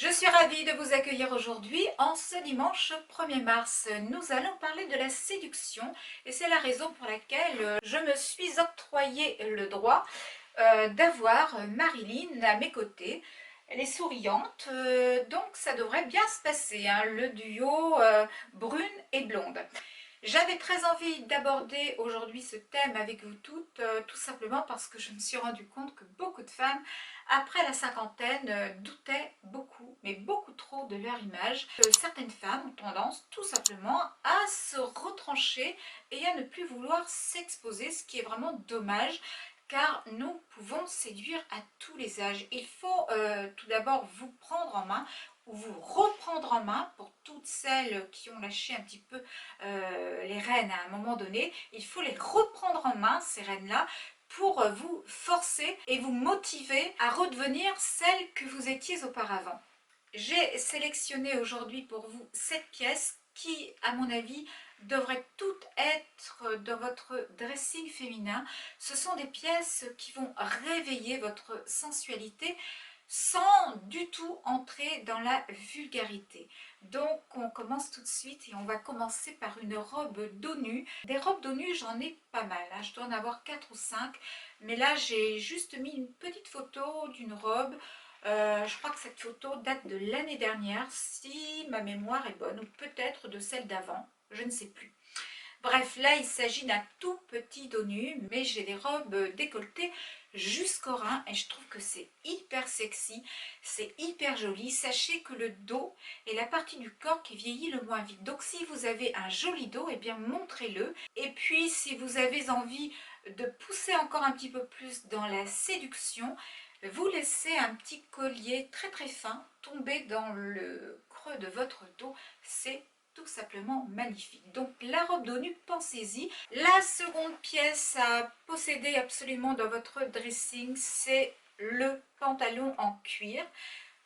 Je suis ravie de vous accueillir aujourd'hui en ce dimanche 1er mars. Nous allons parler de la séduction et c'est la raison pour laquelle je me suis octroyé le droit d'avoir Marilyn à mes côtés. Elle est souriante, donc ça devrait bien se passer, hein, le duo brune et blonde. J'avais très envie d'aborder aujourd'hui ce thème avec vous toutes, tout simplement parce que je me suis rendu compte que beaucoup de femmes, après la cinquantaine, doutaient beaucoup, mais beaucoup trop de leur image. Certaines femmes ont tendance tout simplement à se retrancher et à ne plus vouloir s'exposer, ce qui est vraiment dommage car nous pouvons séduire à tous les âges. Il faut tout d'abord vous prendre en main ou vous reprendre en main pour toutes celles qui ont lâché un petit peu les rênes à un moment donné. Il faut les reprendre en main, ces rênes-là, pour vous forcer et vous motiver à redevenir celle que vous étiez auparavant. J'ai sélectionné aujourd'hui pour vous 7 pièces qui, à mon avis, devraient toutes être dans votre dressing féminin. Ce sont des pièces qui vont réveiller votre sensualité sans du tout entrer dans la vulgarité. Donc on commence tout de suite et on va commencer par une robe dos nu. Des robes dos nu, j'en ai pas mal, hein. Je dois en avoir 4 ou 5, mais là j'ai juste mis une petite photo d'une robe. Je crois que cette photo date de l'année dernière, si ma mémoire est bonne, ou peut-être de celle d'avant, je ne sais plus. Bref, là il s'agit d'un tout petit dos nu, mais j'ai des robes décolletées jusqu'au rein et je trouve que c'est hyper sexy, c'est hyper joli. Sachez que le dos est la partie du corps qui vieillit le moins vite. Donc si vous avez un joli dos, eh bien montrez-le. Et puis si vous avez envie de pousser encore un petit peu plus dans la séduction, vous laissez un petit collier très très fin tomber dans le creux de votre dos. C'est tout simplement magnifique. Donc la robe dos nu, pensez-y. La seconde pièce à posséder absolument dans votre dressing, c'est le pantalon en cuir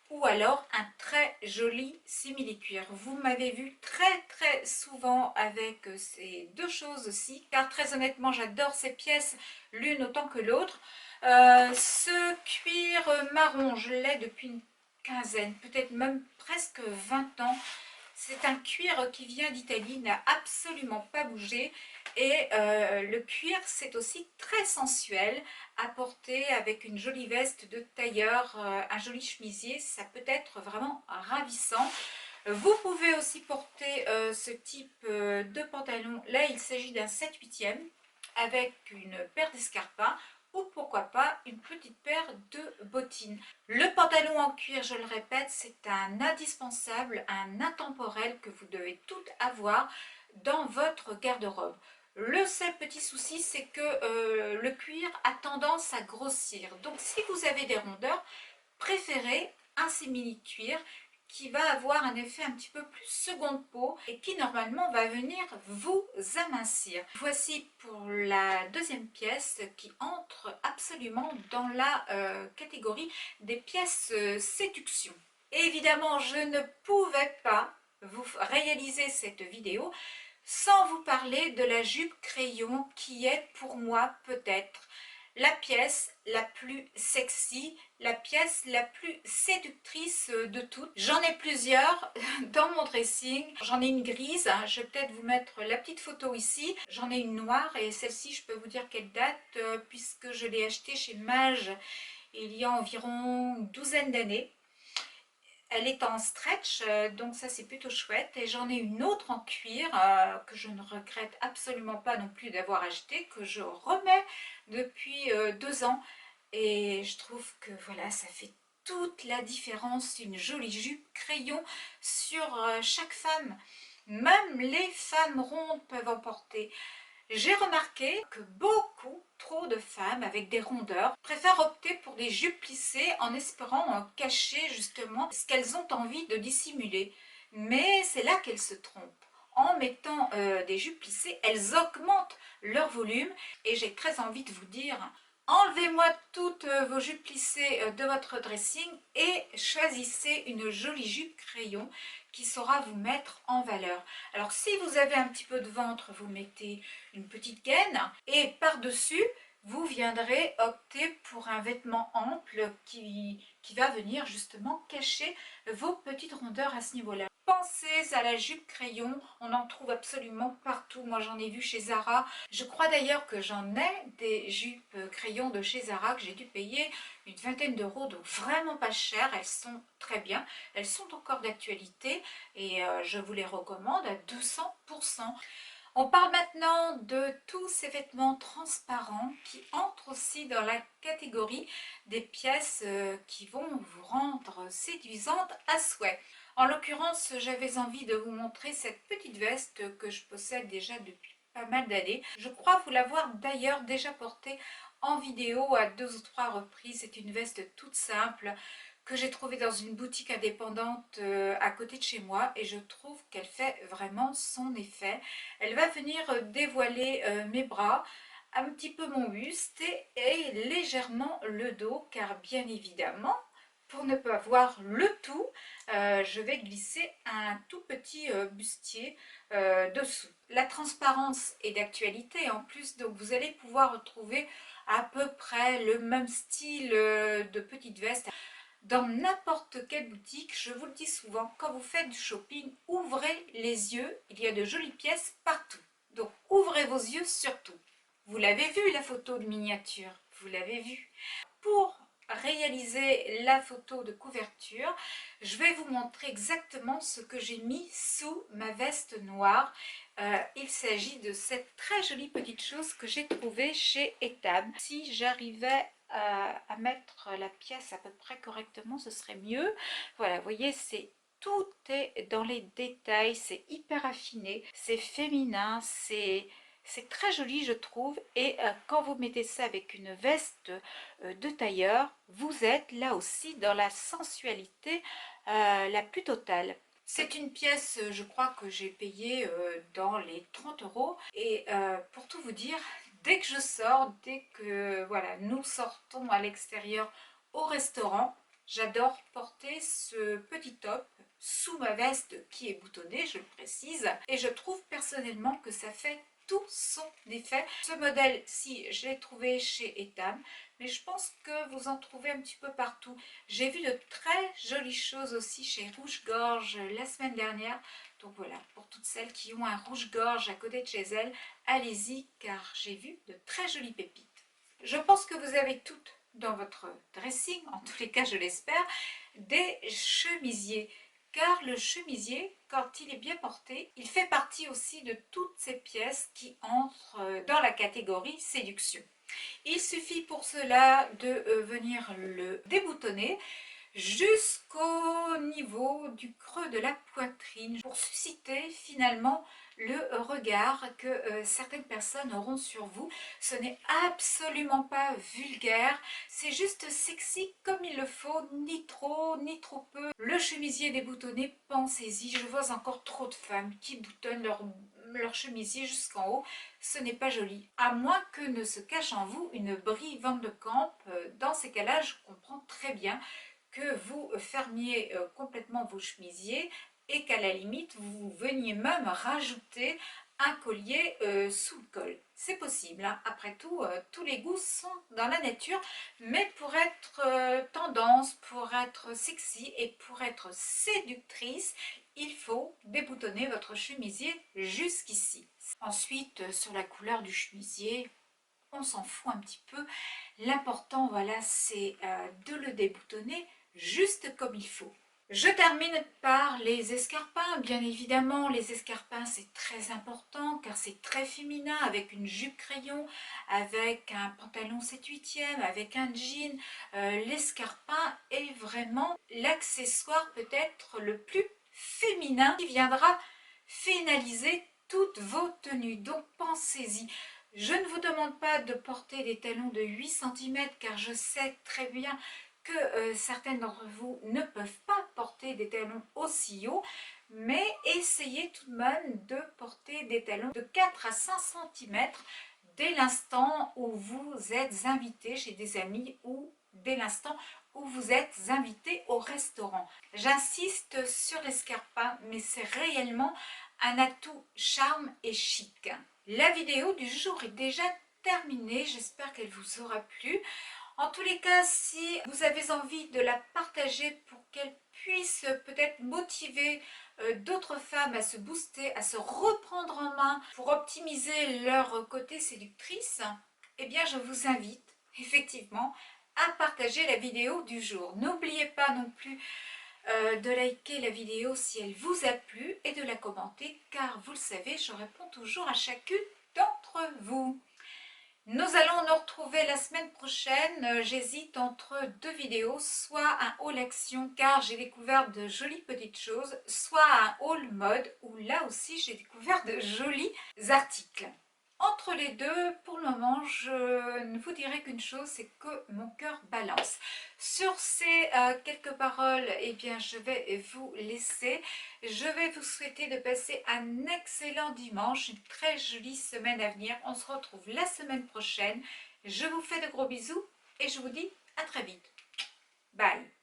ou alors un très joli simili-cuir. Vous m'avez vu très souvent avec ces deux choses aussi, car très honnêtement j'adore ces pièces l'une autant que l'autre. Ce cuir marron, je l'ai depuis une quinzaine, peut-être même presque 20 ans. C'est un cuir qui vient d'Italie, n'a absolument pas bougé. Et le cuir, c'est aussi très sensuel à porter avec une jolie veste de tailleur, un joli chemisier. Ça peut être vraiment ravissant. Vous pouvez aussi porter ce type de pantalon. Là, il s'agit d'un 7/8e avec une paire d'escarpins ou pourquoi pas une petite paire de bottines. Le pantalon en cuir, je le répète, c'est un indispensable, un intemporel que vous devez tout avoir dans votre garde-robe. Le seul petit souci, c'est que le cuir a tendance à grossir. Donc si vous avez des rondeurs, préférez un simili-cuir qui va avoir un effet un petit peu plus seconde peau et qui normalement va venir vous amincir. Voici pour la deuxième pièce qui entre absolument dans la catégorie des pièces séduction. Et évidemment, je ne pouvais pas vous réaliser cette vidéo sans vous parler de la jupe crayon qui est pour moi peut-être la pièce la plus sexy, la pièce la plus séductrice de toutes. J'en ai plusieurs dans mon dressing. J'en ai une grise, hein. Je vais peut-être vous mettre la petite photo ici. J'en ai une noire et celle-ci, je peux vous dire qu'elle date puisque je l'ai achetée chez Mage il y a environ une douzaine d'années. Elle est en stretch, donc ça c'est plutôt chouette. Et j'en ai une autre en cuir que je ne regrette absolument pas non plus d'avoir acheté, que je remets depuis 2 ans. Et je trouve que voilà, ça fait toute la différence, une jolie jupe crayon sur chaque femme. Même les femmes rondes peuvent en porter. J'ai remarqué que beaucoup trop de femmes avec des rondeurs préfèrent opter pour des jupes plissées en espérant cacher justement ce qu'elles ont envie de dissimuler. Mais c'est là qu'elles se trompent. En mettant des jupes plissées, elles augmentent leur volume et j'ai très envie de vous dire, enlevez-moi toutes vos jupes plissées de votre dressing et choisissez une jolie jupe crayon qui saura vous mettre en valeur. Alors si vous avez un petit peu de ventre, vous mettez une petite gaine et par-dessus, vous viendrez opter pour un vêtement ample qui va venir justement cacher vos petites rondeurs à ce niveau-là. Pensez à la jupe crayon, on en trouve absolument partout. Moi j'en ai vu chez Zara. Je crois d'ailleurs que j'en ai des jupes crayon de chez Zara que j'ai dû payer une vingtaine d'euros, donc vraiment pas cher. Elles sont très bien, elles sont encore d'actualité et je vous les recommande à 200%. On parle maintenant de tous ces vêtements transparents qui entrent aussi dans la catégorie des pièces qui vont vous rendre séduisante à souhait. En l'occurrence, j'avais envie de vous montrer cette petite veste que je possède déjà depuis pas mal d'années. Je crois vous l'avoir d'ailleurs déjà portée en vidéo à 2 ou 3 reprises. C'est une veste toute simple que j'ai trouvée dans une boutique indépendante à côté de chez moi et je trouve qu'elle fait vraiment son effet. Elle va venir dévoiler mes bras, un petit peu mon buste et légèrement le dos car bien évidemment, pour ne pas voir le tout, je vais glisser un tout petit bustier dessous. La transparence est d'actualité en plus, donc vous allez pouvoir retrouver à peu près le même style de petite veste dans n'importe quelle boutique. Je vous le dis souvent, quand vous faites du shopping, ouvrez les yeux, il y a de jolies pièces partout. Donc ouvrez vos yeux surtout. Vous l'avez vu la photo de miniature, vous l'avez vu. Pour réaliser la photo de couverture, je vais vous montrer exactement ce que j'ai mis sous ma veste noire. Il s'agit de cette très jolie petite chose que j'ai trouvée chez Etam. Si j'arrivais à mettre la pièce à peu près correctement, ce serait mieux. Voilà, vous voyez, tout est dans les détails, c'est hyper affiné, c'est féminin, c'est très joli je trouve, et quand vous mettez ça avec une veste de tailleur, vous êtes là aussi dans la sensualité la plus totale. C'est une pièce, je crois que j'ai payé dans les 30 euros. Et pour tout vous dire, dès que je sors, dès que voilà, nous sortons à l'extérieur au restaurant, j'adore porter ce petit top sous ma veste qui est boutonnée, je le précise. Et je trouve personnellement que ça fait tout son effet. Ce modèle-ci, je l'ai trouvé chez Etam, mais je pense que vous en trouvez un petit peu partout. J'ai vu de très jolies choses aussi chez Rouge-Gorge la semaine dernière. Donc voilà, pour toutes celles qui ont un rouge-gorge à côté de chez elles, allez-y car j'ai vu de très jolies pépites. Je pense que vous avez toutes dans votre dressing, en tous les cas je l'espère, des chemisiers. Car le chemisier, quand il est bien porté, il fait partie aussi de toutes ces pièces qui entrent dans la catégorie séduction. Il suffit pour cela de venir le déboutonner jusqu'au niveau du creux de la poitrine pour susciter finalement le regard que certaines personnes auront sur vous. Ce n'est absolument pas vulgaire, c'est juste sexy comme il le faut, ni trop peu. Le chemisier déboutonné, pensez-y, je vois encore trop de femmes qui boutonnent leur chemisier jusqu'en haut, ce n'est pas joli. À moins que ne se cache en vous une Brie Van de Camp, dans ces cas-là, je comprends très bien que vous fermiez complètement vos chemisiers et qu'à la limite, vous veniez même rajouter un collier sous le col. C'est possible, hein. Après tout, tous les goûts sont dans la nature, mais pour être tendance, pour être sexy et pour être séductrice, il faut déboutonner votre chemisier jusqu'ici. Ensuite, sur la couleur du chemisier, on s'en fout un petit peu. L'important, voilà, c'est de le déboutonner juste comme il faut. Je termine par les escarpins. Bien évidemment, les escarpins, c'est très important car c'est très féminin, avec une jupe crayon, avec un pantalon 7/8e, avec un jean. L'escarpin est vraiment l'accessoire peut-être le plus féminin qui viendra finaliser toutes vos tenues. Donc pensez-y. Je ne vous demande pas de porter des talons de 8 cm car je sais très bien que certaines d'entre vous ne peuvent pas porter des talons aussi hauts, mais essayez tout de même de porter des talons de 4 à 5 cm dès l'instant où vous êtes invité chez des amis ou dès l'instant où vous êtes invité au restaurant. J'insiste sur l'escarpin, mais c'est réellement un atout charme et chic. La vidéo du jour est déjà terminée. J'espère qu'elle vous aura plu. En tous les cas, si vous avez envie de la partager pour qu'elle puisse peut-être motiver d'autres femmes à se booster, à se reprendre en main pour optimiser leur côté séductrice, eh bien je vous invite effectivement à partager la vidéo du jour. N'oubliez pas non plus de liker la vidéo si elle vous a plu et de la commenter car vous le savez, je réponds toujours à chacune d'entre vous. Nous allons nous retrouver la semaine prochaine. J'hésite entre deux vidéos, soit un haul action car j'ai découvert de jolies petites choses, soit un haul mode où là aussi j'ai découvert de jolis articles. Entre les deux, pour le moment, je ne vous dirai qu'une chose, c'est que mon cœur balance. Sur ces quelques paroles, eh bien, je vais vous laisser. Je vais vous souhaiter de passer un excellent dimanche, une très jolie semaine à venir. On se retrouve la semaine prochaine. Je vous fais de gros bisous et je vous dis à très vite. Bye!